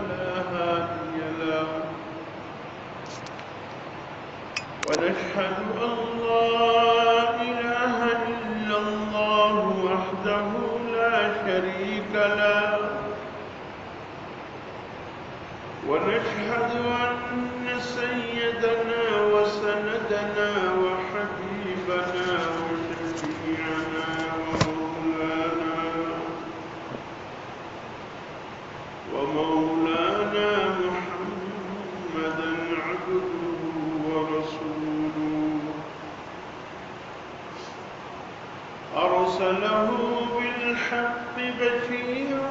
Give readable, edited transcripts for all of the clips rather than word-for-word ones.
فلا هادي له ونشهد أن لا إله إلا الله وحده لا شريك له ونشهد أن سيدنا وسندنا وحبيبنا وشفيعنا ومولانا محمدا عبده ورسوله أرسله بالحق بشيرا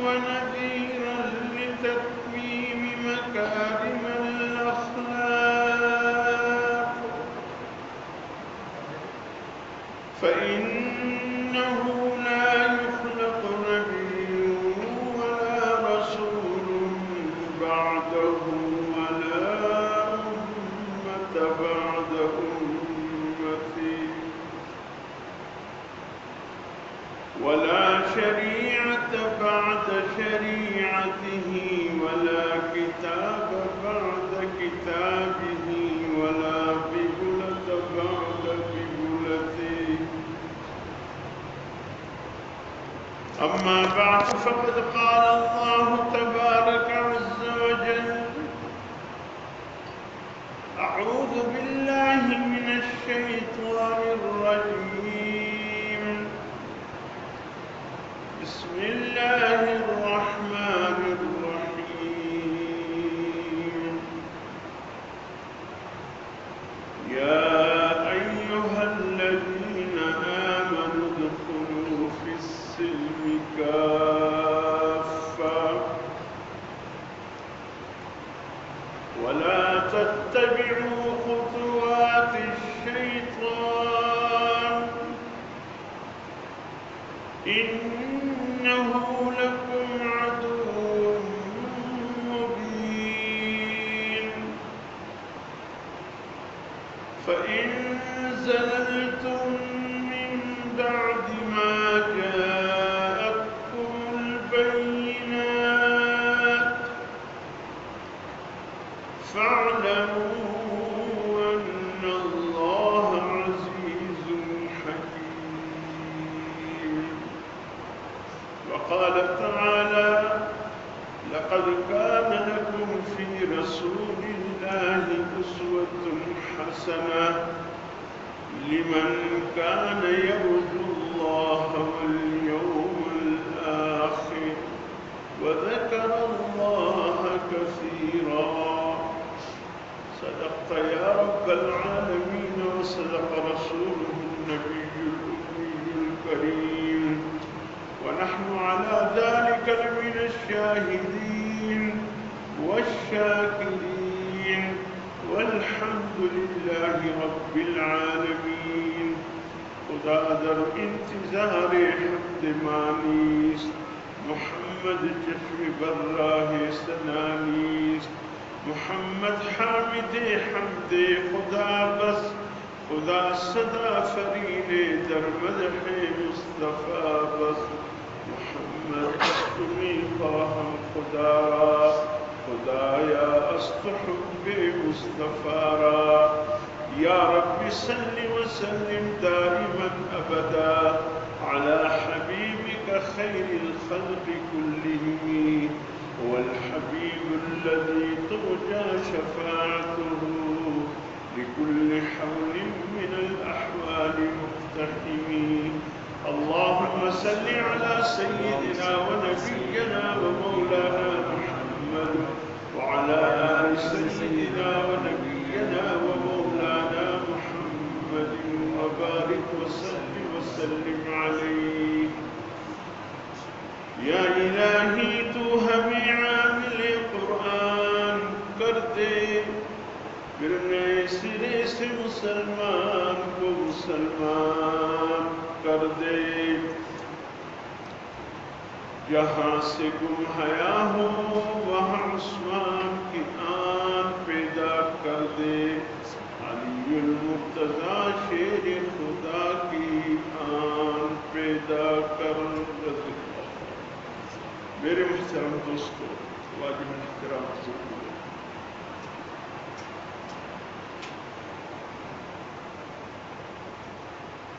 ونذيرا لتتميم مكارم الأخلاق فإنه لا يخلق نبي ولا رسول بعده ولا أمة بعد أمته ولا شريعة بعد شريعته ولا كتاب بعد كتابه ولا قبلة بعد قبلته أما بعد فقد قال الله تبارك عز وجل أعوذ بالله من الشيطان الرجيم بسم الله الرحمن الرحيم يا أيها الذين آمنوا ادخلوا في السلم كافة ولا تتبعوا خطوات الشيطان إنه لكم عدو مبين فإن زللتم من بعد ما جاءتكم البينات فاعلموا أن الله عزيز حكيم وقال تعالى لقد كان لكم في رسول الله أسوة حسنة لمن كان يرجو الله واليوم الآخر وذكر الله كثيرا صدقت يا رب العالمين وصدق رسوله النبي الأمي الكريم ونحن على ذلك لمن الشاهدين والشاكرين والحمد لله رب العالمين خدا در انتظار حمد مانیست محمد چشم براه سنانیست محمد حامد حمد خدا بس خدا صدا فرین در مدح مصطفى بس محمد تمی خواهم خدا را خدایا استحب مصطفى را یا رب صل وسلم دائما ابدا على حبيبك خير الخلق كلهم هو الحبيب الذي ترجى شفاعته لكل حول من الأحوال مقتحم اللهم صل على سيدنا ونبينا ومولانا محمد وعلى آل سيدنا ونبينا ومولانا محمد وبارك وسلم عليه یا الہی تو ہمیں عامل قرآن کر دے پھر نئے سرے سے مسلمان کو مسلمان کر دے جہاں سے گم حیا ہو وہاں عثمان کی آن پیدا کر دے علی المرتضی شیر خدا کی آن پیدا کر دے میرے محترم دوستو واجب الاحترام ضرور ہے۔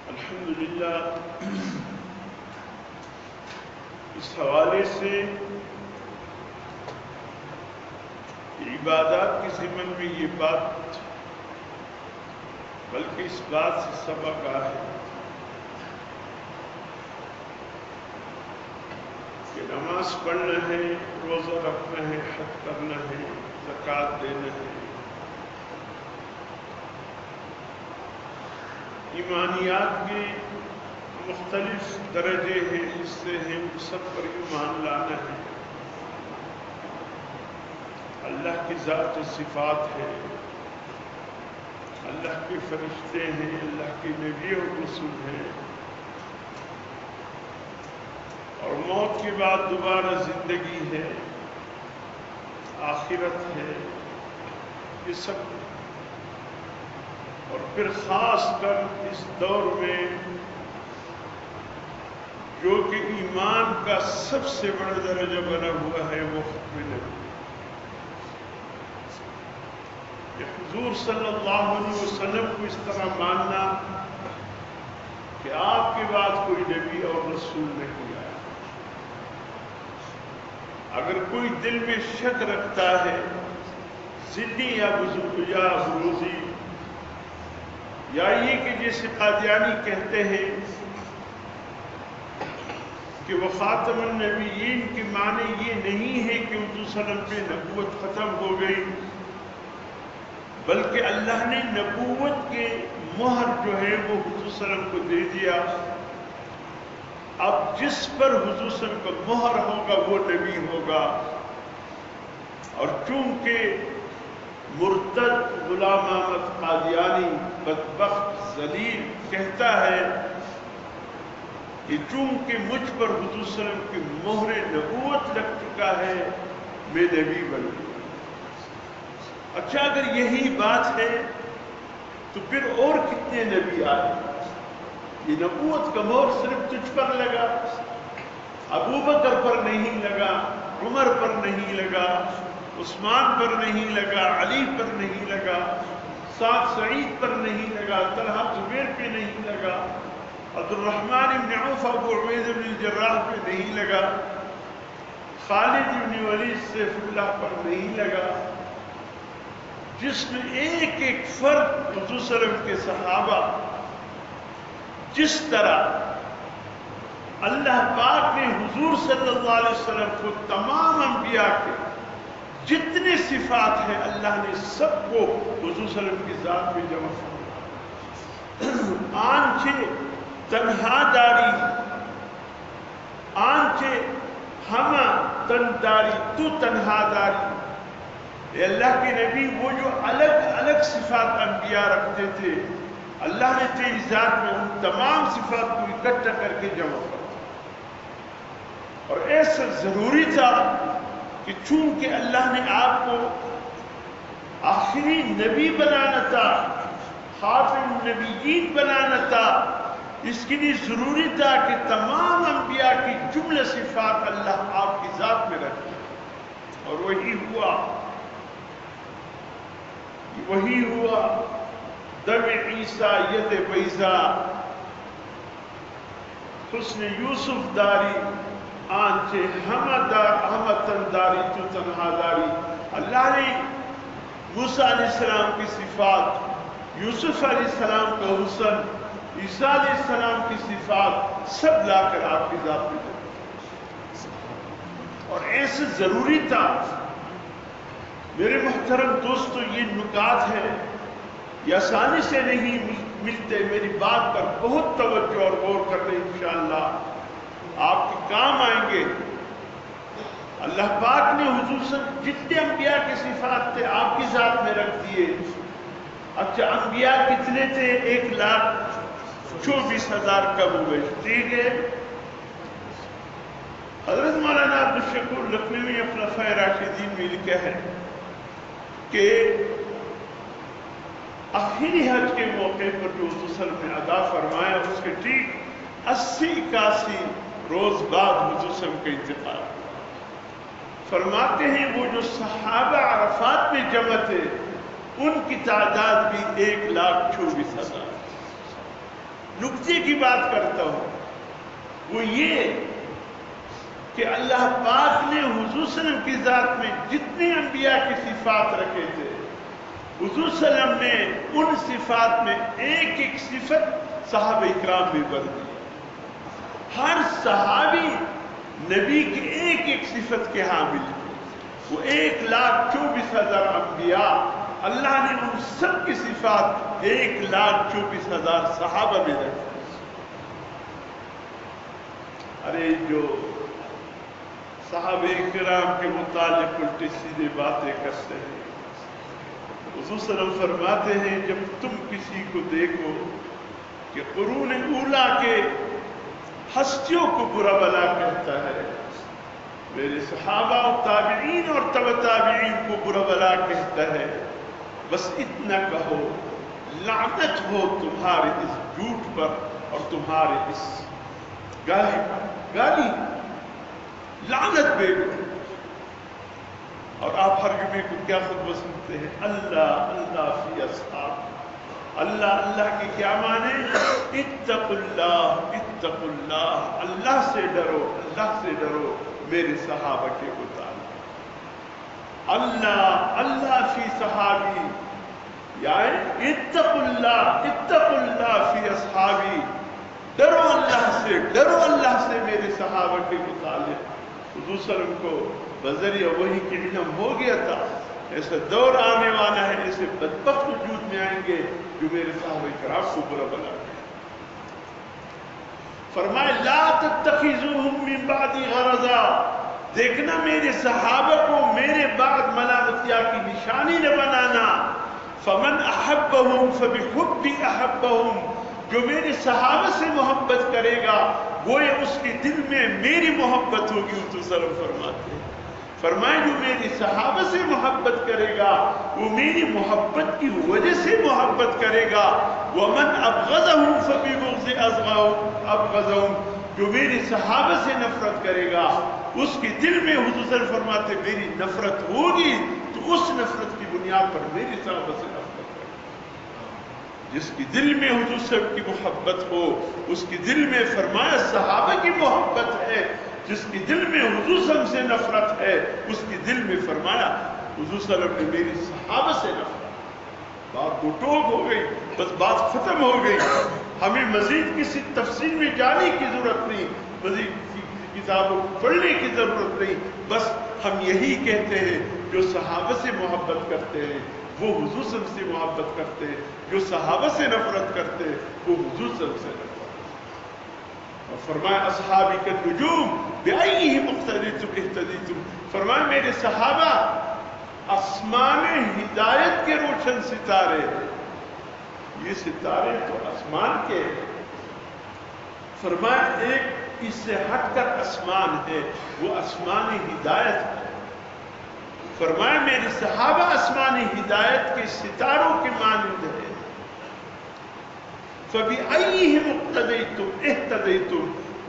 الحمدللہ اس حوالے سے عبادات کی ضمن میں یہ بات بلکہ اس بات سے سبق ہے کہ نماز پڑھنا ہے، روزہ رکھنا ہے، حج کرنا ہے، زکوٰۃ دینا ہے، ایمانیات کے مختلف درجے ہیں، حصے ہیں، سب پر ایمان لانا ہے۔ اللہ کی ذات و صفات ہے، اللہ کے فرشتے ہیں، اللہ کے نبی و رسول ہیں، اور موت کے بعد دوبارہ زندگی ہے، آخرت ہے، یہ سب، اور پھر خاص کر اس دور میں جو کہ ایمان کا سب سے بڑا درجہ بنا ہوا ہے وہ ختم نبی، کہ حضور صلی اللہ علیہ وسلم کو اس طرح ماننا کہ آپ کے بعد کوئی نبی اور رسول نہیں آیا۔ اگر کوئی دل میں شک رکھتا ہے، ضدی یا بروزی، یا یہ کہ جیسے قادیانی کہتے ہیں کہ وہ خاتم النبیین کے معنی یہ نہیں ہے کہ حضور صلی اللہ علیہ وسلم پہ نبوت ختم ہو گئی، بلکہ اللہ نے نبوت کے مہر جو ہے وہ حضور صلی اللہ علیہ وسلم کو دے دیا۔ اب جس پر حضور صلی اللہ علیہ وسلم کا مہر ہوگا وہ نبی ہوگا، اور چونکہ مرتد غلام احمد قادیانی بدبخت ذلیل کہتا ہے کہ چونکہ مجھ پر حضور صلی اللہ علیہ وسلم کی مہر نبوت لگ چکا ہے، میں نبی بن گیا۔ اچھا، اگر یہی بات ہے تو پھر اور کتنے نبی آئے؟ یہ نبوت کا مہر صرف تجھ پر لگا، ابو بکر پر نہیں لگا، عمر پر نہیں لگا، عثمان پر نہیں لگا، علی پر نہیں لگا، سعد سعید پر نہیں لگا، طلحہ زبیر پہ نہیں لگا، عبد الرحمن بن عوف ابو عبیدہ بن الجراح پہ نہیں لگا، خالد بن ولید سیف اللہ پر نہیں لگا، جس میں ایک ایک فرد حضور صلی اللہ علیہ وسلم کے صحابہ جس طرح اللہ پاک نے حضور صلی اللہ علیہ وسلم کو تمام انبیاء کے جتنے صفات ہیں اللہ نے سب کو حضور صلی اللہ علیہ وسلم کی ذات میں جمع فرمایا۔ آنچہ تنہا داری، آنچہ ہمہ تنداری، تو تنہا داری۔ اے اللہ کے نبی، وہ جو الگ الگ صفات انبیاء رکھتے تھے، اللہ نے تیری ذات میں ان تمام صفات کو اکٹھا کر کے جمع کر دیا، اور ایسا ضروری تھا کہ چونکہ اللہ نے آپ کو آخری نبی بنانا تھا، خاتم النبیین بنانا تھا، اس کے لیے ضروری تھا کہ تمام انبیاء کی جملہ صفات اللہ آپ کی ذات میں رکھے، اور وہی ہوا، وہی ہوا۔ دم عیسیٰ ید بیضا، حسن یوسف داری، آنچے ہمہ تنداری، تو تنہا داری۔ اللہ نے موسیٰ علیہ السلام کی صفات، یوسف علیہ السلام کا حسن، عیسیٰ علیہ السلام کی صفات سب لا کر آپ کی ذات میں دے، اور ایسے ضروری تھا۔ میرے محترم دوستو، یہ نکات ہیں، یہ آسانی سے نہیں ملتے، میری بات پر بہت توجہ اور غور کرنے انشاءاللہ آپ کے کام آئیں گے۔ اللہ پاک نے حضور صلی اللہ علیہ وسلم جتنے انبیاء کی صفات تھے آپ کی ذات میں رکھ دیے۔ اچھا، انبیاء کتنے تھے؟ 1,24,000 کم ہوئے، ٹھیک ہے۔ حضرت مولانا عبدالشکور لکھنوی اپنا خلفائے راشدین میں لکھا ہے کہ آخری حج کے موقع پر جو حضور صلی اللہ علیہ وسلم نے ادا فرمایا، اس کے ٹھیک 80-81 روز بعد حضور صلی اللہ علیہ وسلم کا انتقال۔ فرماتے ہیں وہ جو صحابہ عرفات میں جمع تھے ان کی تعداد بھی 1,24,000. نکتے کی بات کرتا ہوں وہ یہ کہ اللہ پاک نے حضور صلی اللہ علیہ وسلم کی ذات میں جتنے انبیاء کی صفات رکھے تھے حضور صلی اللہ علیہ وسلم نے ان صفات میں ایک ایک صفت صحابہ اکرام میں بر دی. ہر صحابی نبی کی ایک ایک صفت کے حامل تھے. وہ 1,24,000 انبیاء اللہ نے ان سب کی صفات 1,24,000 صحابہ میں رکھی. ارے جو صحابہ کرام کے متعلق الٹی سیدھے باتیں کرتے ہیں حضور صلی اللہ علیہ وسلم فرماتے ہیں جب تم کسی کو دیکھو کہ قرون اولا کے ہستیوں کو برا بلا کہتا ہے میرے صحابہ و تابعین اور تبع تابعین کو برا بلا کہتا ہے بس اتنا کہو لعنت ہو تمہارے اس جھوٹ پر اور تمہارے اس گالی لعنت بے گو. اور آپ ہر جمعے کو کیا خطبہ سنتے ہیں اللہ اللہ فی اصحاب. اللہ اللہ کی کیا معنی اتقوا اللہ اللہ سے ڈرو میرے صحابہ کے متعلق. اللہ فی صحابی یعنی اتقوا اللہ فی اصحابی. ڈرو اللہ سے میرے صحابہ کے متعلق. حضور صلی اللہ علیہ وسلم کو بذریعہ وحی کی علم ہو گیا تھا ایسا دور آنے والا ہے ایسے بدبخت وجود میں آئیں گے جو میرے صحابہ کرام کو برا بلا گئے. فرمائے لا تتخذوهم من بعدی غرضا. دیکھنا میرے صحابہ کو میرے بعد ملامتیا کی نشانی نہ بنانا. فمن احبهم فبحبی احبهم. جو میرے صحابہ سے محبت کرے گا گویا اس کے دل میں میری محبت ہوگی. تو سلام فرماتے ہیں فرمائے جو میری صحابہ سے محبت کرے گا وہ میری محبت کی وجہ سے محبت کرے گا. ومن ابغضهم فببغض ابغضهم. جو میری صحابہ سے نفرت کرے گا اس کے دل میں حضور صلی اللہ علیہ وسلم فرماتے میری نفرت ہوگی تو اس نفرت کی بنیاد پر میری صحابہ سے نفرت. جس کی دل میں حضور صلی اللہ علیہ وسلم کی محبت ہو اس کی دل میں فرمایا صحابہ کی محبت ہے. جس کی دل میں حضور صلی اللہ علیہ وسلم سے نفرت ہے اس کی دل میں فرمایا حضور صلی اللہ علیہ وسلم نے میری صحابہ سے نفرت. بات دو ٹوک ہو گئی بس بات ختم ہو گئی. ہمیں مزید کسی تفصیل میں جانے کی ضرورت نہیں مزید کسی کتابوں پڑھنے کی ضرورت نہیں. بس ہم یہی کہتے ہیں جو صحابہ سے محبت کرتے ہیں وہ حضور صلی اللہ علیہ وسلم سے محبت کرتے ہیں. جو صحابہ سے نفرت کرتے ہیں وہ حضور صلی اللہ علیہ وسلم سے نفرت. اور فرمایا اصحابی کا نجوم بأیہم اقتدیتم اہتدیتم. فرمایا میرے صحابہ آسمان ہدایت کے روشن ستارے ہیں. یہ ستارے تو آسمان کے ہیں. فرمایا ایک اس سے ہٹ کر آسمان ہے وہ آسمان ہدایت ہے. فرمایا میرے صحابہ آسمان ہدایت کے ستاروں کے مانند ہیں. فَبِأَيِّهِمْ اقْتَدَيْتُمْ اِهْتَدَيْتُمْ.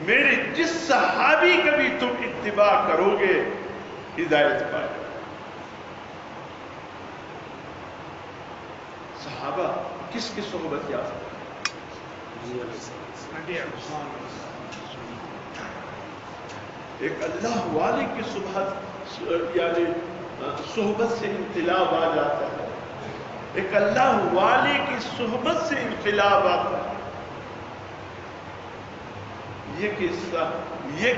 میرے جس صحابی کا بھی تم اتباع کرو گے ہدایت پائے. صحابہ کس کی صحبت یافتہ؟ ایک اللہ والے کی صحبت یعنی صحبت سے انقلاب آ جاتا ہے. ایک اللہ والے کی صحبت سے انقلاب آتا ہے. یہ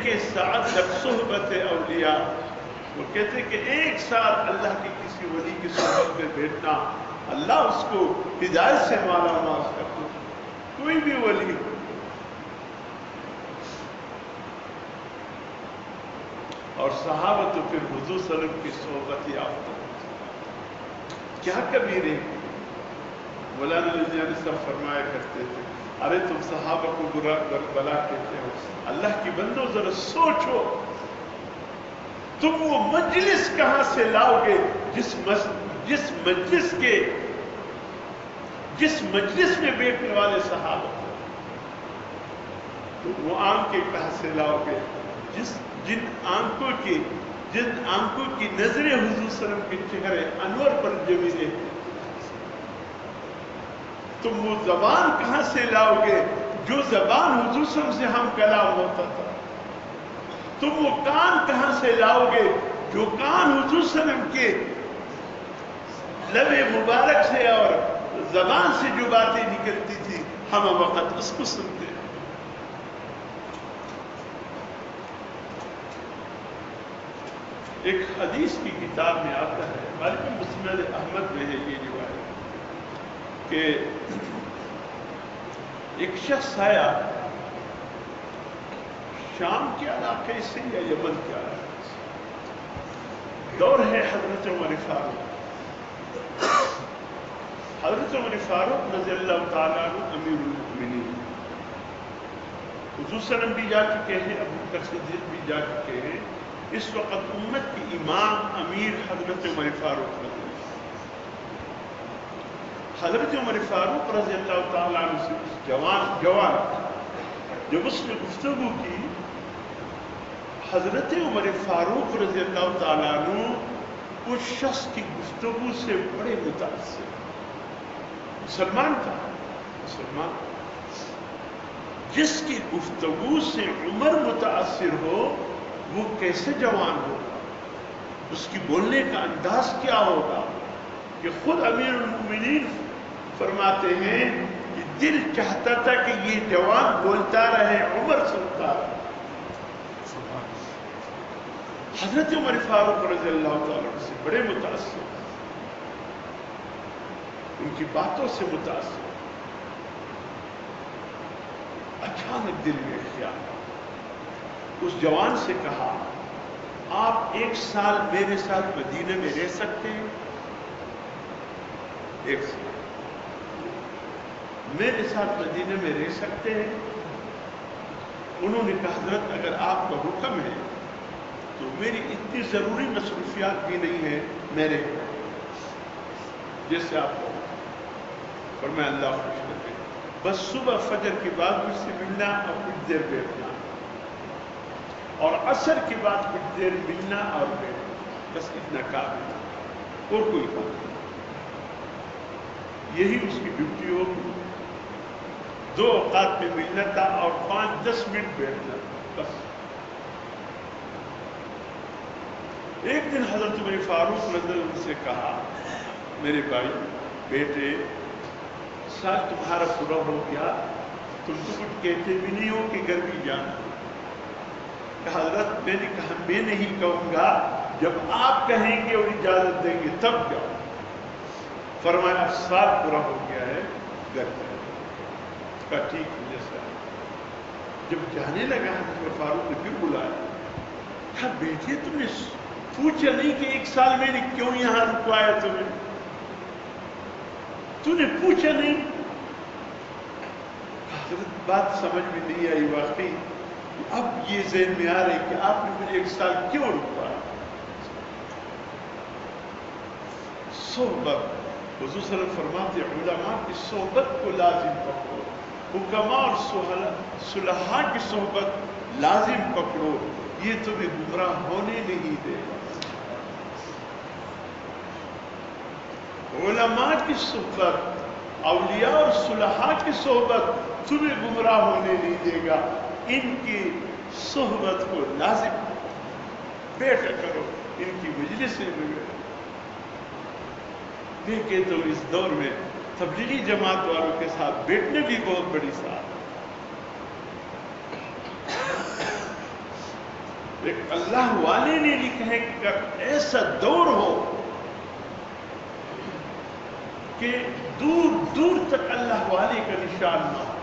کہ ساتھ جب صحبت اولیاء وہ کہتے کہ ایک ساتھ اللہ کے کسی ولی کی صحبت میں بیٹھنا اللہ اس کو ہدایت سے مالا مال کرتا. کوئی بھی ولی اور صحابہ تو پھر حضور صلی اللہ علیہ وسلم کی صحبت یافتہ. کیا کبیرے مولانا لدھیانوی صاحب فرمایا کرتے تھے ارے تم صحابہ کو برا بلا کہتے ہو. اللہ کی بندو ذرا سوچو تم وہ مجلس کہاں سے لاؤ گے جس مجلس میں بیٹھنے والے صحابہ تم وہ آنکھیں کہاں سے لاؤ گے جن آنکھوں کی جن آنکھوں کی نظریں حضور صلی اللہ علیہ وسلم کے چہرے انور پر جمی رہتی، تم وہ زبان کہاں سے لاؤ گے جو زبان حضور صلی اللہ علیہ وسلم سے ہم کلام ہوتا تھا؟ تم وہ کان کہاں سے لاؤ گے جو کان حضور صلی اللہ علیہ وسلم کے لب مبارک سے اور زبان سے جو باتیں نکلتی تھی ہم وقت اس کو سنتے ہیں؟ ایک حدیث کی کتاب میں آتا ہے، غالباً مسند احمد میں ہے یہ روایت، کہ ایک شخص آیا شام کے علاقے سے یا یمن کے علاقے سے، دور ہے حضرت عمر فاروق۔ حضرت عمر فاروق رضی اللہ تعالیٰ عنہ امیر المؤمنین، حضور صلی اللہ علیہ وسلم بھی جا چکے ہیں، ابو بکر صدیق بھی جا چکے ہیں، اس وقت امت کی امام امیر حضرت عمر فاروق رضی اللہ۔ حضرت عمر فاروق رضی اللہ تعالیٰ عنہ سے جوان جب اس نے گفتگو کی، حضرت عمر فاروق رضی اللہ تعالیٰ عنہ اس شخص کی گفتگو سے بڑے متاثر، مسلمان تھا، مسلمان، جس کی گفتگو سے عمر متاثر ہو وہ کیسے جوان ہوگا، اس کی بولنے کا انداز کیا ہوگا؟ کہ خود امیر المؤمنین فرماتے ہیں کہ دل چاہتا تھا کہ یہ جوان بولتا رہے، عمر سنتا رہے۔ حضرت عمر فاروق رضی اللہ تعالیٰ عنہ سے بڑے متاثر، ان کی باتوں سے متاثر، اچانک دل میں خیال اس جوان سے کہا، آپ 1 سال میرے ساتھ مدینے میں رہ سکتے ہیں؟ 1 سال میرے ساتھ مدینے میں رہ سکتے ہیں؟ انہوں نے کہا حضرت اگر آپ کا حکم ہے تو میری اتنی ضروری مصروفیات بھی نہیں ہے، میرے جیسے آپ کو فرمایا اللہ خوش رکھے، بس صبح فجر کے بعد مجھ سے ملنا اور کچھ دیر بیٹھنا، اور عصر کے بعد کچھ دیر ملنا اور بیٹھنا، بس اتنا کام ہے اور کوئی کام نہیں۔ یہی اس کی ڈیوٹی ہوگی، 2 اوقات میں ملنا تھا اور 5-10 منٹ بیٹھنا تھا بس۔ ایک دن حضرت عمر فاروق رضی اللہ عنہ سے کہا، میرے بھائی بیٹے، سال تمہارا پورا ہو گیا، تم تو کچھ کہتے بھی نہیں ہو کہ گھر بھی جانا۔ کہا حضرت میں نے کہا میں نہیں کہوں گا، جب آپ کہیں گے اور اجازت دیں گے تب جاؤ۔ فرمایا سال پورا ہو گیا ہے، گھر جاؤ۔ کہا ٹھیک ہے جیسا۔ جب جانے لگا حضرت فاروق نے پھر بلایا، کہا بیٹے تم نے پوچھا نہیں کہ 1 سال میں نے کیوں یہاں رکوایا تمہیں؟ تو نے پوچھا نہیں؟ حضرت بات سمجھ میں نہیں آئی واقعی، اب یہ ذہن میں آ رہی کہ آپ نے مجھے 1 سال کیوں رکوایا؟ صحبت، حضور صلی اللہ علیہ وسلم فرماتے علماء کی صحبت کو لازم پکڑو، حکماء اور صلحاء کی صحبت لازم پکڑو، یہ تمہیں گمراہ ہونے نہیں دے گا۔ علماء کی صحبت، اولیاء اور صلحاء کی صحبت تمہیں گمراہ ہونے نہیں دے گا، ان کی صحبت کو لازم بیٹھا کرو، ان کی مجلس میں بیٹھو۔ دیکھیں تو اس دور میں تبلیغی جماعت والوں کے ساتھ بیٹھنے بھی بہت بڑی ساتھ، ایک اللہ والے نے لکھا ہے کہ ایسا دور ہو کہ دور دور تک اللہ والے کا نشان نہ ہو،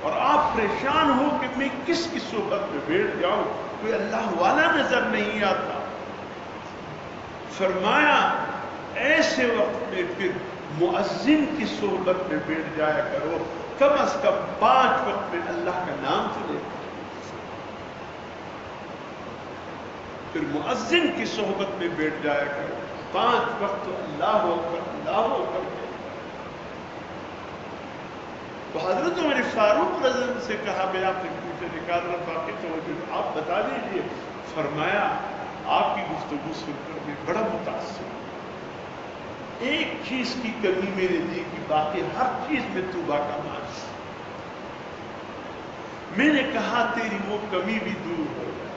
اور آپ پریشان ہو کہ میں کس کی صحبت میں بیٹھ جاؤں، کوئی اللہ والا نظر نہیں آتا۔ فرمایا ایسے وقت میں پھر مؤذن کی صحبت میں بیٹھ جایا کرو، کم از کم 5 وقت میں اللہ کا نام تو لے، پھر مؤذن کی صحبت میں بیٹھ جایا کرو، 5 وقت تو اللہ اکبر اللہ اکبر۔ تو حضرت عمر فاروق رضی اللہ عنہ سے کہا، میں آپ نے پوچھا نکال رہا باقی تو آپ بتا دیجئے۔ فرمایا آپ کی گفتگو سن کر میں بڑا متاثر ہوں، ایک چیز کی کمی میرے دل کی، باقی ہر چیز میں تو باکمال۔ میں نے کہا تیری وہ کمی بھی دور ہو جائے۔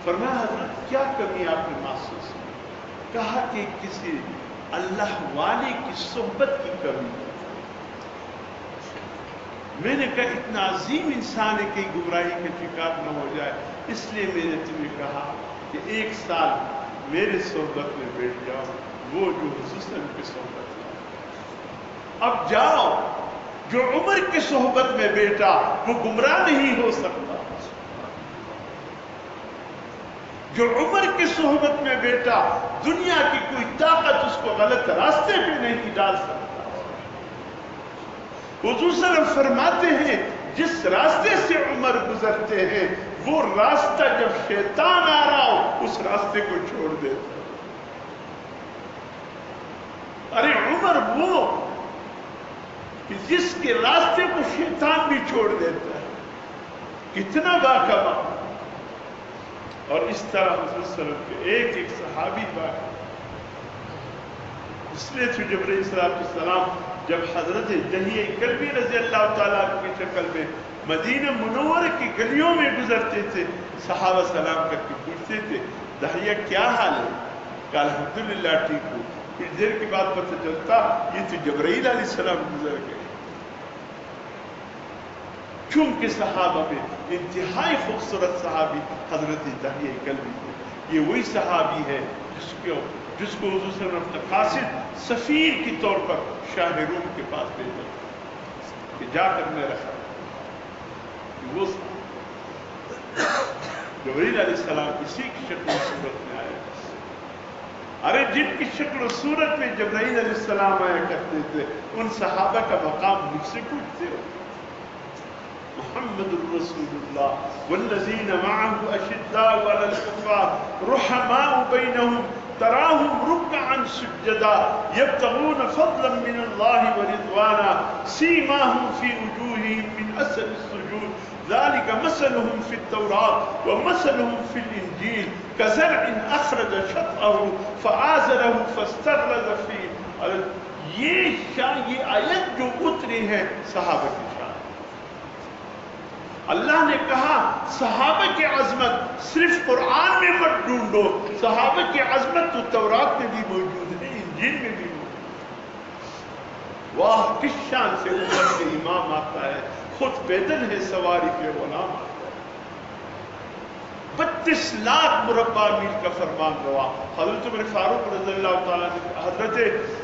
فرمایا حضرت کیا کمی آپ نے محسوس کی؟ کہا کہ کسی اللہ والے کی صحبت کی کمی۔ میں نے کہا اتنا عظیم انسان ہے کہ گمراہی کا شکار نہ ہو جائے، اس لیے میں نے تمہیں کہا کہ 1 سال میرے صحبت میں بیٹھ جاؤ، وہ جو حضور کی صحبت ہے۔ اب جاؤ، جو عمر کی صحبت میں بیٹا وہ گمراہ نہیں ہو سکتا، جو عمر کی صحبت میں بیٹا دنیا کی کوئی طاقت اس کو غلط راستے پہ نہیں ڈال سکتا۔ حضور صلی اللہ علیہ وسلم فرماتے ہیں جس راستے سے عمر گزرتے ہیں وہ راستہ جب شیطان آ رہا ہو اس راستے کو چھوڑ دیتا۔ ارے عمر وہ کہ جس کے راستے کو شیطان بھی چھوڑ دیتا ہے، کتنا باکمال۔ اور اس طرح حضور صلی اللہ علیہ وسلم کے ایک ایک صحابی باکمال۔ اس لیے تو جبرائیل علیہ السلام جب حضرت دحیہ کلبی رضی اللہ تعالیٰ کی شکل میں مدینہ منورہ کی گلیوں میں گزرتے تھے، صحابہ سلام کر کے پوچھتے تھے دحیہ کیا حال ہے؟ کہ الحمدللہ ٹھیک ہوں۔ کچھ دیر کے بعد پتہ چلتا یہ تو جبرائیل علیہ السلام گزر گئے۔ چونکہ صحابہ میں انتہائی خوبصورت صحابی حضرت دحیہ کلبی تھے۔ یہ وہی صحابی ہے جس کو حضور صلی اللہ علیہ وسلم قاصد سفیر کی طور پر شاہ روم کے پاس بھیجا کہ جا کر میں رکھا کہ وہ جبرائیل علیہ السلام اسی کی شکل و صورت میں آیا۔ ارے جن کی شکل و صورت میں جبرائیل علیہ السلام آیا کرتے تھے ان صحابہ کا مقام مجھ سے پوچھتے ہو۔ محمد الرسول اللہ والذین معه اشداء علی الکفار رحماء بینہم تراہم رکعا سجدا یبتغون فضلا من اللہ ورضوانا سیماہم فی وجوہہم من اثر السجود ذلك مثلهم في التوراة ومثلهم في الإنجيل كزرع أخرج شطأه فآزره فاستغلظ فيه۔ یہ آیت جو اتری ہے صحابہ کی شان۔ اللہ نے کہا صحابہ کی عظمت صرف قرآن میں مت ڈھونڈو، صحابہ کی عظمت تو تورات میں بھی موجود ہے، انجیل میں بھی موجود ہے۔ واہ کس شان سے امت کے امام آتا ہے، خود پیدل ہے سواری کے غلام آتا ہے۔ 32 لاکھ مربع میل کا فرمان روا حضرت عمر فاروق رضی اللہ تعالیٰ نے حضرت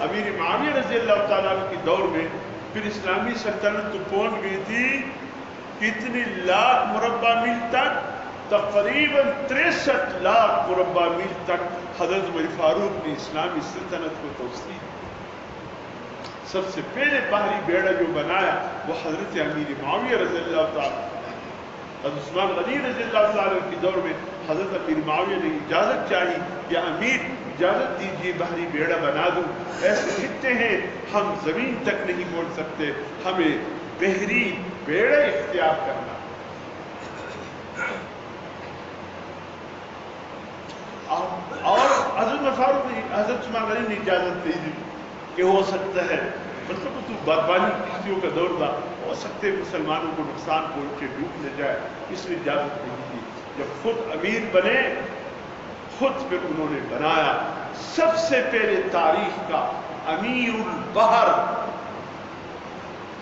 امیر معاویہ رضی اللہ تعالیٰ کے دور میں پھر اسلامی سلطنت تو پہنچ گئی تھی کتنی لاکھ مربع میل تک؟ تقریباً 63 لاکھ مربع میل تک حضرت عمر فاروق نے اسلامی سلطنت کو توسیع دی۔ سب سے پہلے باہری بیڑا جو بنایا وہ حضرت امیر معاویہ رضی اللہ تعالیٰ، حضرت عثمان غنی رضی اللہ تعالیٰ کے دور میں حضرت امیر معاویہ نے اجازت چاہی کہ امیر اجازت دیجیے باہری بیڑا بنا دوں، ایسے لکھتے ہیں ہم زمین تک نہیں پہنچ سکتے، ہمیں بحری بیڑا اختیار کرنا۔ اور حضرت فاروق نے حضرت عثمان غنی نے اجازت دے دی کہ ہو سکتا ہے، مطلب تو بادبانی کشتیوں کا دور تھا، ہو سکتے مسلمانوں کو نقصان پہنچے ڈوب نہ جائے، اس لیے اجازت نہیں دی۔ جب خود امیر بنے خود پھر انہوں نے بنایا سب سے پہلے تاریخ کا امیر البحر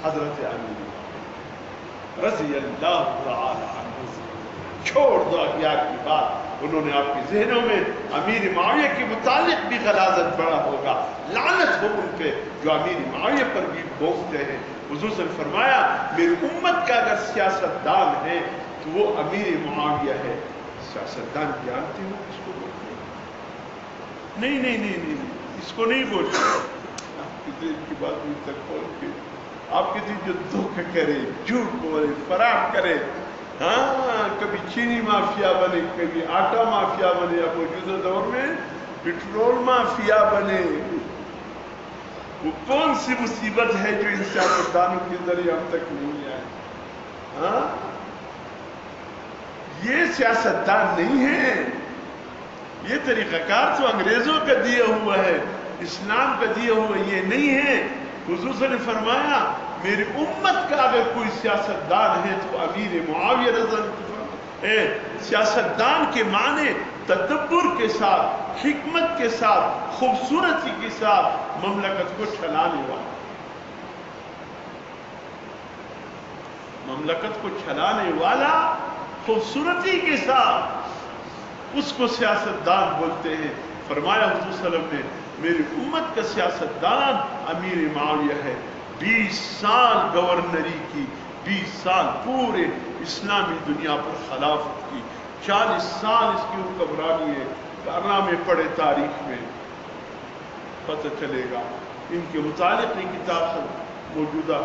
حضرت امیر رضی اللہ تعالی عنہ۔ چھوڑ دو اخیار کی بات، انہوں نے آپ کے ذہنوں میں امیر معاویہ کے متعلق بھی غلاظت بڑا ہوگا، لعنت ہو ان پہ جو امیر معاویہ پر بھی بوستے ہیں۔ حضور صلی اللہ علیہ وسلم فرمایا میری امت کا اگر سیاست دان ہے تو وہ امیر معاویہ ہے۔ سیاست دان جانتے ہو کس کو بولتے ہیں؟ نہیں اس کو نہیں بولتے۔ آپ کے دل کی بات مجھ تک پہنچ گئی۔ آپ کے دل جو دھوکہ کرے، جھوٹ بولے، فراڈ کرے، ہاں کبھی چینی مافیا بنے، کبھی آٹا مافیا بنے، یا موجودہ دور میں پٹرول مافیا بنے، وہ کون سی مصیبت ہے جو ان سیاستدانوں کے ذریعے ہم تک نہیں آئے؟ ہاں یہ سیاستدان نہیں ہے، یہ طریقہ کار تو انگریزوں کا دیا ہوا ہے، اسلام کا دیا ہوا یہ نہیں ہے۔ حضور صلی اللہ علیہ وسلم نے فرمایا میری امت کا اگر کوئی سیاستدان ہے تو امیر معاویہ رضی اللہ عنہ ہے۔ سیاستدان کے معنی تدبر کے ساتھ، حکمت کے ساتھ، خوبصورتی کے ساتھ مملکت کو چلانے والا، مملکت کو چلانے والا خوبصورتی کے ساتھ، اس کو سیاستدان بولتے ہیں۔ فرمایا حضور صلی اللہ علیہ وسلم نے میری امت کا سیاستدان امیر معاویہ ہے۔ 20 سال گورنری کی، 20 سال پورے اسلامی دنیا پر خلافت کی، 40 سال اس کی حکمرانی ہے۔ کارنامے پڑھے تاریخ میں پتہ چلے گا۔ ان کے متعلق یہ کتاب موجودہ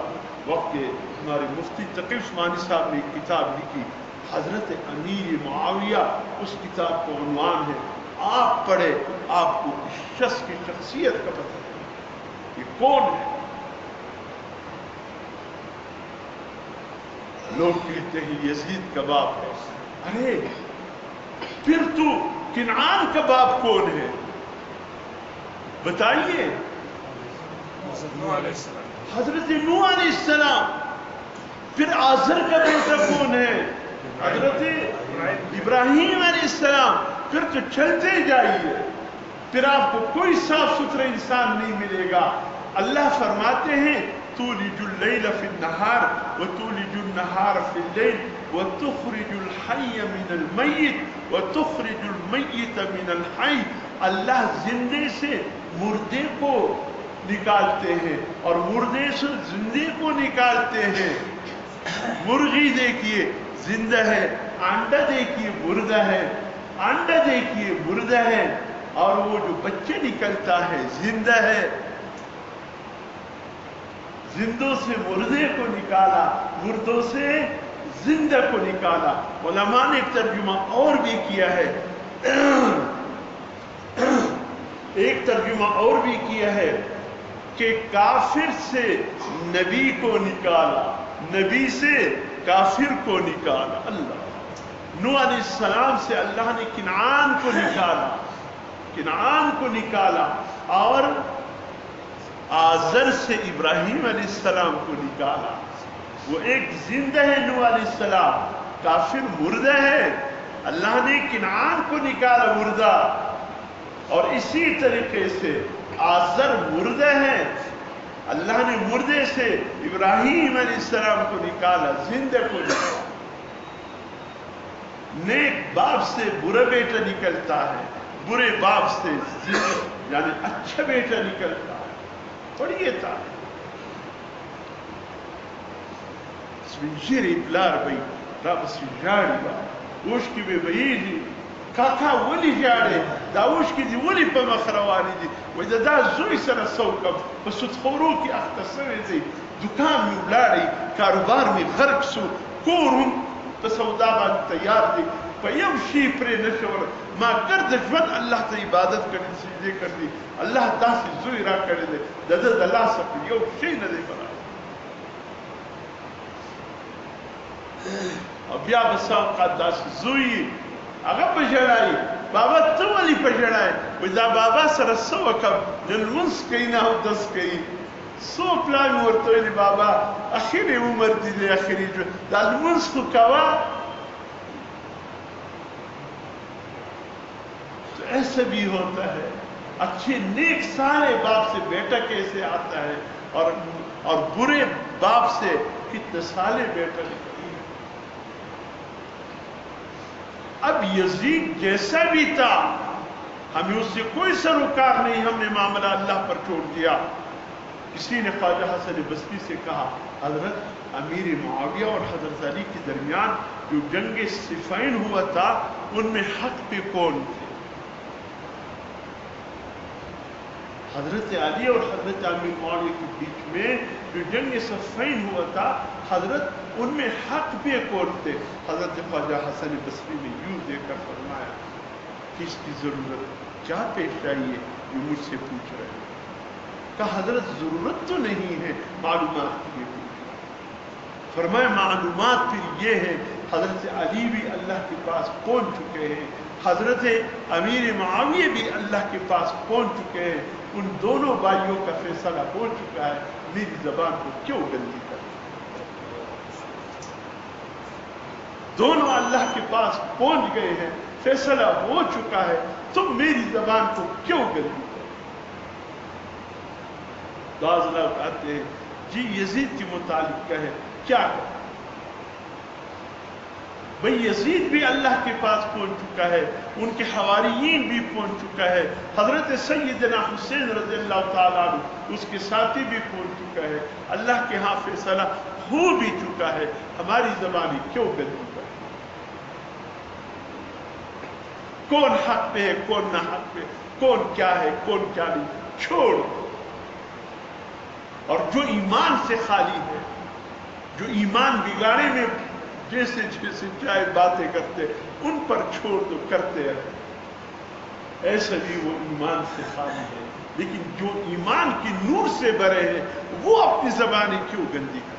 وقت کے ہمارے مفتی تقی عثمانی صاحب نے ایک کتاب لکھی حضرت امیر معاویہ، اس کتاب کو عنوان ہے، آپ پڑھے آپ کو اس شخص کی شخصیت کا پتہ ہے یہ کون ہے۔ لوگ کہتے ہیں یزید کا باپ ہے، ارے پھر تو کنعان کا باپ کون ہے بتائیے؟ حضرت نوح علیہ السلام۔ پھر آزر کا بیٹا کون ہے؟ حضرت ابراہیم علیہ السلام۔ پھر تو چلتے جائیے، پھر آپ کو کوئی صاف ستھرا انسان نہیں ملے گا۔ اللہ فرماتے ہیں تولج اللیل فی النہار وتولج النہار فی اللیل وتخرج الحی من المیت وتخرج المیت من الحی۔ اللہ زندے سے مردے کو نکالتے ہیں اور مردے سے زندے کو نکالتے ہیں۔ مرغی دیکھیے زندہ ہے، انڈا دیکھیے مردہ ہے، انڈا دیکھیے مردہ ہے، اور وہ جو بچے نکلتا ہے زندہ ہے۔ زندوں سے مردے کو نکالا، مردوں سے زندہ کو نکالا۔ علماء نے ایک ترجمہ اور بھی کیا ہے، ایک ترجمہ اور بھی کیا ہے کہ کافر سے نبی کو نکالا، نبی سے کافر کو نکالا۔ اللہ نوح علیہ السلام سے اللہ نے کنعان کو نکالا، کنعان کو نکالا، اور آزر سے ابراہیم علیہ السلام کو نکالا۔ وہ ایک زندہ ہے نوح علیہ السلام، کافر مردہ ہے، اللہ نے کنعان کو نکالا مردہ، اور اسی طریقے سے آزر مردہ ہے، اللہ نے مردے سے ابراہیم علیہ السلام کو نکالا، زندہ کو نکالا۔ نیک باپ سے برا بیٹا نکلتا ہے، برے باپ سے یعنی اچھا بیٹا نکلتا ہے۔ پڑھیے تھا سپنجری بلار بھائی رب سجاڑی با اوش کی بے بھئی کاکا ولی جاڑے دا اوش کی دی ولی پا مخروانی دی ویدہ دا زوی سر سوکم بس تخورو کی اختصر دی دکان میں بلاری کاروبار میں غرق سو کورم تصودا با تیار دی پا یو شی پرے نشور ما کرد جون اللہ تا عبادت کرنے سجدے کر دی اللہ دا سی زوی را کرنے دے دا اللہ سکر یو شی ندے بنا اب یا بساو قد دا سی زوی اگر پجڑائی بابا تو والی پجڑائی ویدہ بابا سر سو کم نلمنس کئی نہ ہو دس کئی سو پلائی مورتوئی بابا اخیری عمر دیدے اخیری جو دا نلمنس کو کوا تو ایسا بھی ہوتا ہے۔ اچھے نیک سارے باپ سے بیٹا کیسے آتا ہے اور برے باپ سے کتنے سالے بیٹا نکلتا ہے۔ اب یزید جیسا بھی تھا ہمیں اس سے کوئی سروکار نہیں، ہم نے معاملہ اللہ پر چھوڑ دیا۔ کسی نے خواجہ حسن بصری سے کہا حضرت امیر معاویہ اور حضرت علی کے درمیان جو جنگ صفین ہوا تھا ان میں حق پہ کون تھے؟ حضرت علی اور حضرت امیر معاویہ کے بیچ میں جو جنگ صفین ہوا تھا حضرت ان میں حق پہ کون تھے؟ حضرت خواجہ حسن بصری نے یوں دیکھ کر فرمایا کس کی ضرورت کیا پیش آئی ہے جو مجھ سے پوچھ رہے ہیں؟ کہا حضرت ضرورت تو نہیں ہے معلومات کی پوچھ۔ فرمایا معلومات پھر یہ ہے حضرت علی بھی اللہ کے پاس پہنچ چکے ہیں، حضرت امیر معاویہ بھی اللہ کے پاس پہنچ چکے ہیں، ان دونوں بھائیوں کا فیصلہ ہو چکا ہے، میری زبان کو کیوں گندی کر؟ دونوں اللہ کے پاس پہنچ گئے ہیں، فیصلہ ہو چکا ہے، تم میری زبان کو کیوں گندی کر؟ بعض لوگ آتے ہیں جی یزید کے متعلق کہے، کیا کہے؟ بھئی یزید بھی اللہ کے پاس پہنچ چکا ہے، ان کے حواریین بھی پہنچ چکا ہے، حضرت سیدنا حسین رضی اللہ تعالیٰ عنہ اس کے ساتھی بھی پہنچ چکا ہے، اللہ کے ہاں فیصلہ ہو بھی چکا ہے، ہماری زبانی کیوں گندی ہے؟ کون حق پہ ہے، کون نہ حق پہ، کون کیا ہے، کون کیا نہیں، چھوڑ۔ اور جو ایمان سے خالی ہے، جو ایمان بگاڑے میں جیسے جیسے چاہے باتیں کرتے ان پر چھوڑ دو، کرتے رہے، ایسا بھی وہ ایمان سے خالی ہے، لیکن جو ایمان کی نور سے بھرے ہیں وہ اپنی زبانیں کیوں گندی کرتے؟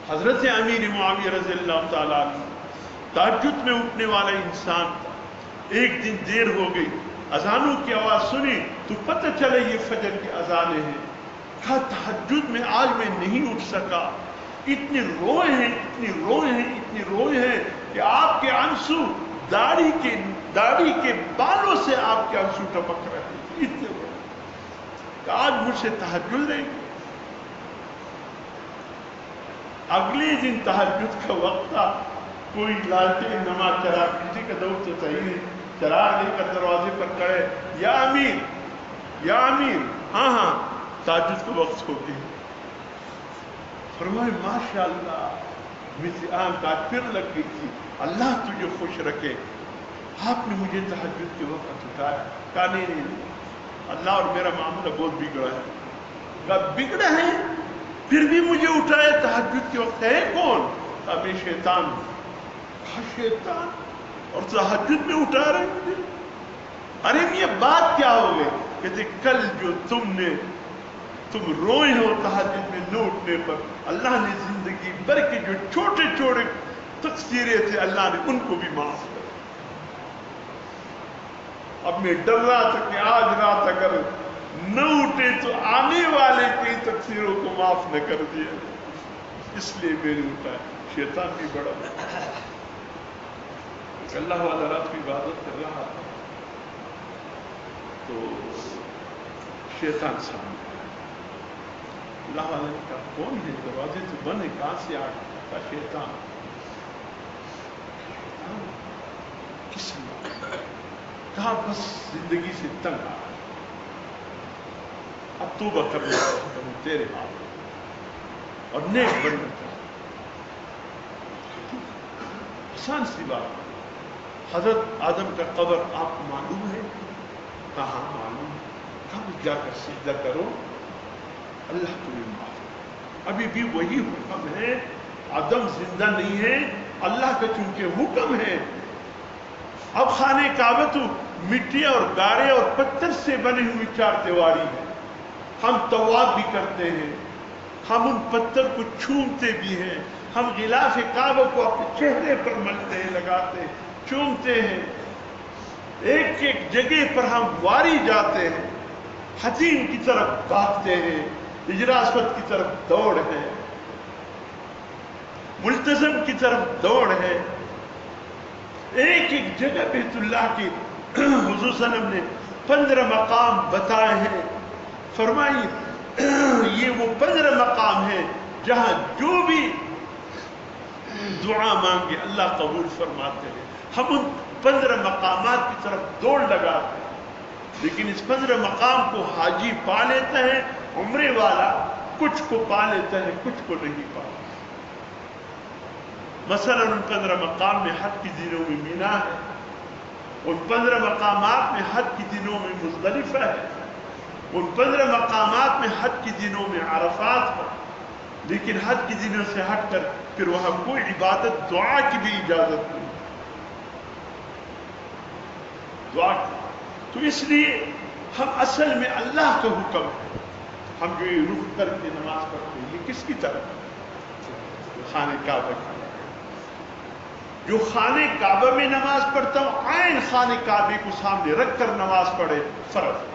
حضرت امیر معاویہ رضی اللہ تعالیٰ عنہ تہجد میں اٹھنے والا انسان تھا، ایک دن دیر ہو گئی، اذانوں کی آواز سنی تو پتہ چلے یہ فجر کی اذانیں ہیں، کہا تہجد میں آج میں نہیں اٹھ سکا، اتنے روئے ہیں، اتنی روئے ہیں، اتنی روئے ہیں کہ آپ کے آنسو داڑھی کے بالوں سے آپ کے آنسو ٹپک رہے ہیں، اتنے روئے کہ آج مجھ سے تہجد نہیں۔ اگلے دن تہجد کا وقت تھا، کوئی لالٹین نماز چراغ کسی کا دور تو صحیح نہیں، چراغ لے کر دروازے پر کھڑے، یا امیر، یا امیر، ہاں ہاں تہجد کا وقت ہو گیا۔ فرمائے ماشاءاللہ میری آنکھ آج پھر لگ گئی تھی، اللہ تجھے خوش رکھے، آپ نے مجھے تہجد کے وقت اٹھایا۔ کہا نہیں، اللہ اور میرا معاملہ بہت بگڑا ہے۔ کہا بگڑا ہے پھر بھی مجھے اٹھایا تہجد کے وقت، ہے کون؟ کہا میں شیطان ہوں۔ کہا شیطان اور تہجد میں اٹھا رہے مجھے؟ ارے یہ بات کیا ہو گئی؟ کہتے کل جو تم روئے ہو تہجد میں نہ اٹھنے پر، اللہ نے زندگی بھر کے جو چھوٹے چھوٹے تقصیریں تھے اللہ نے ان کو بھی معاف کر۔ اب میں ڈر رہا تھا کہ آج رات اگر نہ اٹھے تو آنے والے کئی تقصیروں کو معاف نہ کر دیا، اس لیے میں نے اٹھا۔ شیطان بھی بڑا اللہ والا رات کی عبادت کر رہا تھا تو شیطان سامنے اللہ والے نے کہا کون ہے؟ دروازے تو بند ہے، کہاں سے آ گیا؟ شیطان۔ کس نے کہا بس زندگی سے تنگ آ، اب توبہ کرنا چاہتا ہوں تیرے ہاتھ اور نیک بننا چاہتا ہوں۔ آسان سی بات، حضرت آدم کا قبر آپ کو معلوم ہے؟ کہاں معلوم ہے؟ کب جا کر سجدہ کرو، اللہ تمہیں معاف۔ ابھی بھی وہی حکم ہے، آدم زندہ نہیں ہے، اللہ کا چونکہ حکم ہے۔ اب خانہ کعبہ تو مٹی اور گارے اور پتھر سے بنی ہوئی چار دیواری ہے، ہم طواف بھی کرتے ہیں، ہم ان پتھر کو چھومتے بھی ہیں، ہم غلاف کعبہ کو اپنے چہرے پر ملتے ہیں، لگاتے ہیں، چومتے ہیں، ایک ایک جگہ پر ہم واری جاتے ہیں، حتیم کی طرف بھاگتے ہیں، حجر اسود کی طرف دوڑ ہے، ملتزم کی طرف دوڑ ہے، ایک ایک جگہ بیت اللہ کی حضور صلی اللہ علیہ وسلم نے 15 مقام بتائے ہیں، فرمائی یہ وہ 15 مقام ہیں جہاں جو بھی دعا مانگے اللہ قبول فرماتے ہیں۔ ہم ان 15 مقامات کی طرف دوڑ لگاتے ہیں، لیکن اس 15 مقام کو حاجی پا لیتا ہے، عمرے والا کچھ کو پا لیتا ہے، کچھ کو نہیں پا لیتا۔ مثلا ان 15 مقام میں حج کی دنوں میں مینا ہے، ان 15 مقامات میں حج کی دنوں میں مزدلفہ ہے، ان 15 مقامات میں حج کی دنوں میں عرفات ہے، لیکن حج کی دنوں سے ہٹ کر پھر وہاں کوئی عبادت دعا کی بھی اجازت نہیں، دعا کی۔ تو اس لیے ہم اصل میں اللہ کا حکم ہے، ہم جو یہ رخ کر کے نماز پڑھتے ہیں یہ کس کی طرف؟ خانہ کعبہ کی. جو خانہ کعبہ میں نماز پڑھتا ہوں عین خانہ کعبے کو سامنے رکھ کر نماز پڑھے فرض.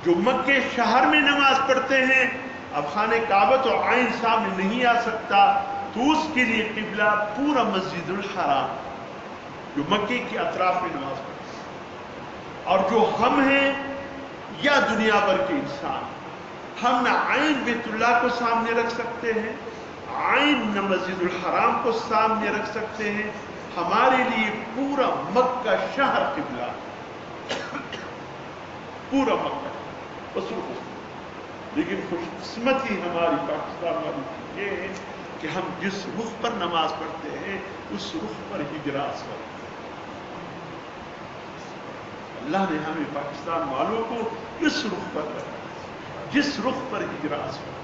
جو مکے شہر میں نماز پڑھتے ہیں اب خانہ کعبہ تو عین سامنے نہیں آ سکتا تو اس کے لیے قبلہ پورا مسجد الحرام جو مکے کے اطراف میں نماز پڑھتے ہیں. اور جو ہم ہیں یا دنیا بھر کے انسان ہم نہ عین بیت اللہ کو سامنے رکھ سکتے ہیں عین نہ مسجد الحرام کو سامنے رکھ سکتے ہیں. ہمارے لیے پورا مکہ شہر قبلہ پورا مکہ بس. لیکن خوش قسمتی ہماری پاکستان والی یہ ہے کہ ہم جس رخ پر نماز پڑھتے ہیں اس رخ پر ہجرات کرتے ہیں. اللہ نے ہمیں پاکستان والوں کو اس رخ پر رکھا جس رخ پر ہجرات کرتے.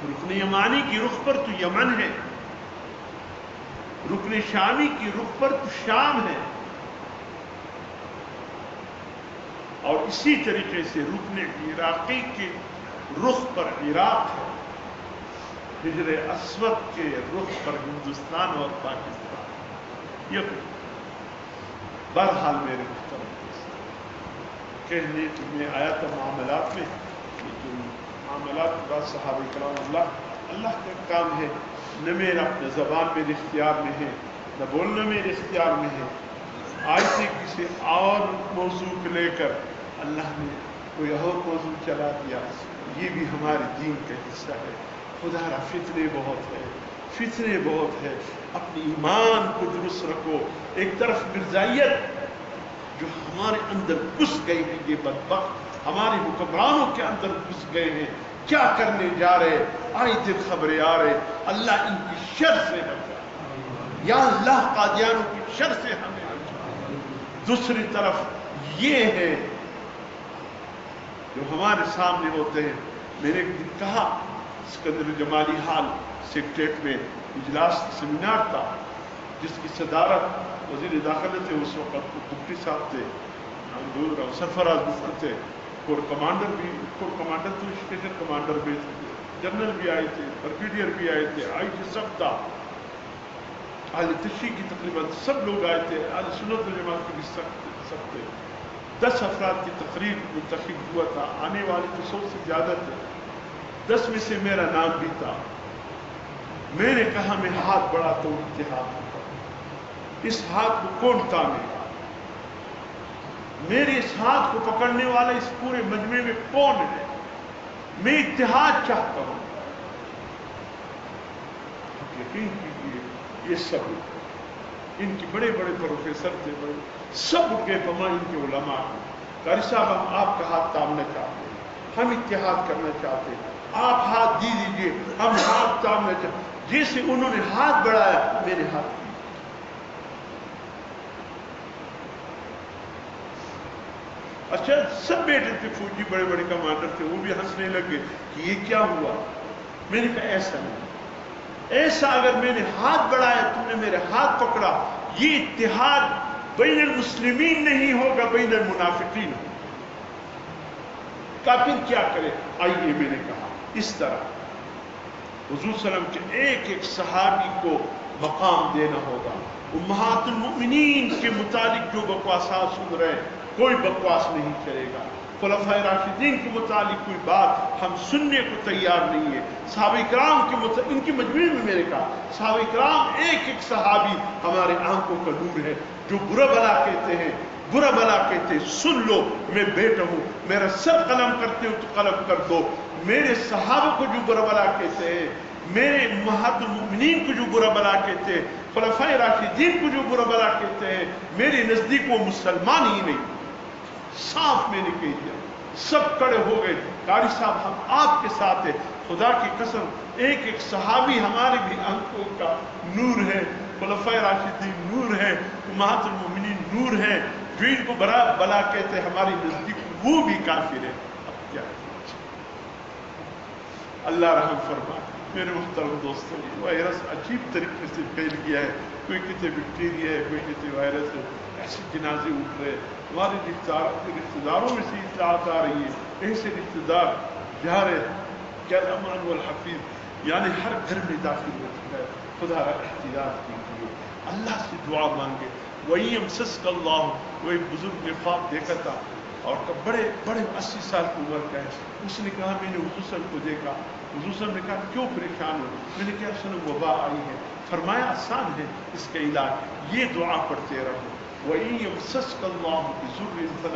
رکن یمانی کی رخ پر تو یمن ہے رکن شامی کی رخ پر تو شام ہے اور اسی طریقے سے رکن عراقی کے رخ پر عراق ہے حجر اسود کے رخ پر ہندوستان اور پاکستان. یہ بہرحال میرے محترم کہنے تو میں آیا تھا معاملات میں لیکن معاملات کے بعد صحابہ کرام اللہ کا کام ہے نہ میرا اپنے زبان میرے اختیار میں ہے نہ بولنا میرے اختیار میں ہے. آج سے کسی اور موضوع کو لے کر اللہ نے کوئی اور موضوع چلا دیا یہ بھی ہمارے دین کا حصہ ہے. خدا را فتنے بہت ہے اپنے ایمان کو درست رکھو. ایک طرف مرزائیت جو ہمارے اندر گھس گئی ہے یہ بدبخت ہمارے حکمرانوں کے اندر گھس گئے ہیں کیا کرنے جا رہے آئی دن خبریں آ رہے اللہ ان کی شر سے ہمیں یا اللہ قادیانوں کی شر سے ہمیں. دوسری طرف یہ ہے جو ہمارے سامنے ہوتے ہیں. میں نے ایک دن کہا سکندر جمالی ہال سیکریٹریٹ میں اجلاس سیمینار تھا جس کی صدارت وزیر داخلہ تھے اس وقت بکٹی صاحب تھے سرفراز بکٹی تھے کور کمانڈر تو اسٹیشن کمانڈر بھی تھے جنرل بھی آئے تھے بریگیڈیئر بھی آئے تھے آئی جی سب تھا اہل تشریح کی تقریباً سب لوگ آئے تھے اہل سنت والجماعت کے بھی سب تھے. 10 افراد کی تقریر منتخب ہوا تھا آنے والے تو 100 سے زیادہ تھے 10 میں سے میرا نام بھی تھا. میں نے کہا میں ہاتھ بڑھاتا ہوں اتحاد کا. اس ہاتھ کو کون تانے گا میرے اس ہاتھ کو پکڑنے والا اس پورے مجمع میں کون ہے. میں اتحاد چاہتا ہوں. یقین کیجیے یہ سب ان کے بڑے بڑے پروفیسر تھے سب اٹھ گئے بما ان کے علماء قاری صاحب ہم آپ کا ہاتھ تامنا چاہتے ہیں ہم اتحاد کرنا چاہتے ہیں آپ ہاتھ دی دیجیے ہم ہاتھ تامنا چاہتے ہیں. جیسے انہوں نے ہاتھ بڑھایا میرے ہاتھ اچھا سب بیٹھے تھے فوجی بڑے بڑے کمانڈر تھے وہ بھی ہنسنے لگے کہ یہ کیا ہوا. میں نے کہا ایسا نہیں ایسا اگر میں نے ہاتھ بڑھایا تم نے میرے ہاتھ پکڑا یہ اتحاد بین المسلمین نہیں ہوگا بین المنافقین ہوگا. کافر کیا کرے آئیے میں نے کہا اس طرح حضور صلی اللہ علیہ وسلم کے ایک ایک صحابی کو مقام دینا ہوگا. امہات المؤمنین کے متعلق جو بکواسات سن رہے ہیں کوئی بکواس نہیں چلے گا. خلفائے راشدین کے متعلق کوئی بات ہم سننے کو تیار نہیں ہے. صحابہ کرام کے ان کی مجموعے میں میں نے کہا صحابہ کرام ایک ایک صحابی ہمارے آنکھوں کا نور ہے. جو برا بلا کہتے ہیں سن لو میں بیٹا ہوں میرا سر قلم کرتے ہو تو قلم کر دو. میرے صحابہ کو جو برا بلا کہتے ہیں میرے امہات المؤمنین کو جو برا بلا کہتے ہیں خلفائے راشدین کو جو برا بلا کہتے ہیں میرے نزدیک وہ مسلمان ہی نہیں. صاف میں نے کہہ دیا. سب کڑے ہو گئے قاری صاحب ہم آپ کے ساتھ ہیں. خدا کی قسم ایک ایک صحابی ہمارے بھی آنکھوں کا نور ہے. خلفائے راشدین نور ہے امہات المؤمنین نور ہے. جو ان کو برا بلا کہتے ہیں ہماری نزدیک وہ بھی کافر ہے. اب کیا اللہ رحم فرمائے. میرے محترم دوستوں، وائرس عجیب طریقے سے پھیل گیا ہے، کوئی کہتے بیکٹیریا ہے، کوئی کہتے وائرس ہے، ایسے جنازے اٹھ رہے، ہمارے رشتہ داروں میں سے اطلاعات آ رہی ہے، ایسے رشتہ دار جا رہے کیا الامان والحفیظ، یعنی ہر گھر میں داخل ہو چکا ہے۔ خدا را احتیاط کیجیے، اللہ سے دعا مانگے۔ وہی امسسک اللہ، وہ ایک بزرگ وفات دیکھا تھا اور بڑے 80 سال کی عمر کا ہے، اس نے کہا میں نے حضور صلی اللہ علیہ وسلم کو دیکھا، حضور صلی اللہ علیہ وسلم نے کہا کیوں پریشان ہو؟ میں نے کہا سنو وبا آئی ہے، فرمایا آسان ہے اس کا علاج، یہ دعا پڑھتے رہو، وَإِن يَمْسَسْكَ اللَّهُ بِضُرٍّ فَلَا